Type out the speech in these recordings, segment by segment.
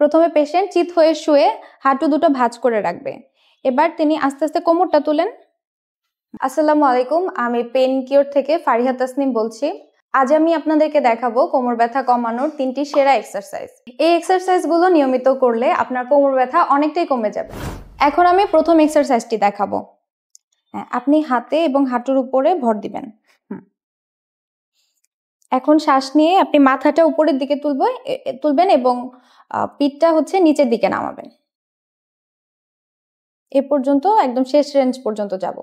প্রথমে পেশেন্ট চিত হয়ে শুয়ে হাঁটু দুটো ভাঁজ করে রাখবে। এবার তিনি আস্তে আস্তে কোমরটা তুলেন। আসসালামু আলাইকুম, আমি পেন কিওর থেকে ফারিহা তাসনিম বলছি। আজ আমি আপনাদেরকে দেখাবো কোমর ব্যথা কমানোর 3টি সেরা এক্সারসাইজ। এই এক্সারসাইজগুলো নিয়মিত করলে আপনার কোমর ব্যথা অনেকটাই কমে যাবে। এখন আমি প্রথম এক্সারসাইজটি দেখাবো। আপনি হাতে এবং হাঁটুর উপরে ভর দিবেন। এখন শ্বাস নিয়ে আপনি মাথাটা উপরের দিকে তুলবেন এবং পিঠটা নিচের দিকে নামাবেন। এ পর্যন্ত একদম শেষ রেঞ্জ পর্যন্ত যাব।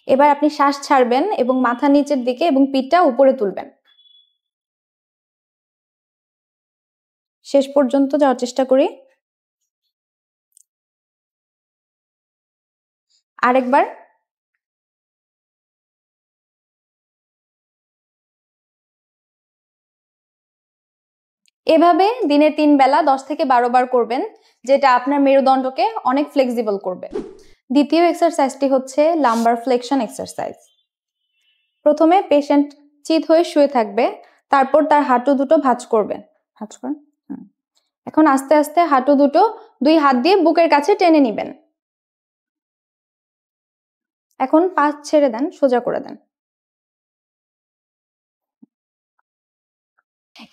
এবার আপনি শ্বাস ছাড়বেন এবং মাথা নিচের দিকে এবং পিঠটা উপরে তুলবেন। শেষ পর্যন্ত যাওয়ার চেষ্টা করি। আরেকবার। এভাবে দিনে 3 বেলা 10 থেকে 12 বার করবেন, যেটা আপনার মেরুদণ্ডকে অনেক ফ্লেক্সিবল করবে। দ্বিতীয় এক্সারসাইজটি হচ্ছে লাম্বার ফ্লেকশন এক্সারসাইজ। প্রথমে পেশেন্ট চিত হয়ে শুয়ে থাকবে, তারপর তার হাঁটু দুটো ভাঁজ করবেন। এখন আস্তে আস্তে হাঁটু দুটো 2 হাত দিয়ে বুকের কাছে টেনে নিবেন। এখন পা ছেড়ে দেন, সোজা করে দেন।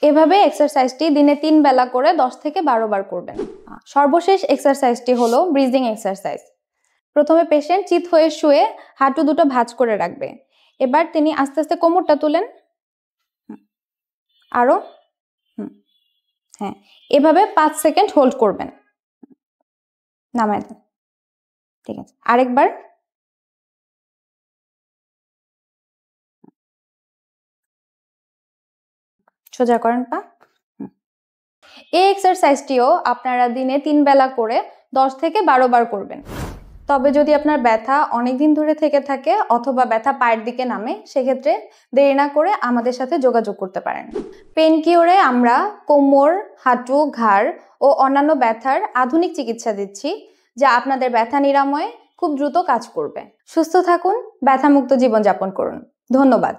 এভাবে এক্সারসাইজটি দিনে 3 বেলা করে 10 থেকে 12 বার করবেন। সর্বশেষ এক্সারসাইজটি হলো ব্রিজিং এক্সারসাইজ। প্রথমে পেশেন্ট চিত হয়ে শুয়ে হাঁটু দুটো ভাঁজ করে রাখবে। এবার তিনি আস্তে আস্তে কোমরটা তুলেন। আরো এভাবে 5 সেকেন্ড হোল্ড করবেন। নামায় দেন। ঠিক আছে, আরেকবার। সোজা করেন পা। এই এক্সারসাইজটিও আপনারা দিনে 3 বেলা করে 10 থেকে 12 বার করবেন। তবে যদি আপনার ব্যথা অনেকদিন ধরে থেকে থাকে অথবা ব্যথা পায়ের দিকে নামে, সেক্ষেত্রে দেরি না করে আমাদের সাথে যোগাযোগ করতে পারেন। পেন কিওরে আমরা কোমর, হাঁটু, ঘাড় ও অন্যান্য ব্যথার আধুনিক চিকিৎসা দিচ্ছি, যা আপনাদের ব্যথা নিরাময়ে খুব দ্রুত কাজ করবে। সুস্থ থাকুন, ব্যথামুক্ত জীবনযাপন করুন। ধন্যবাদ।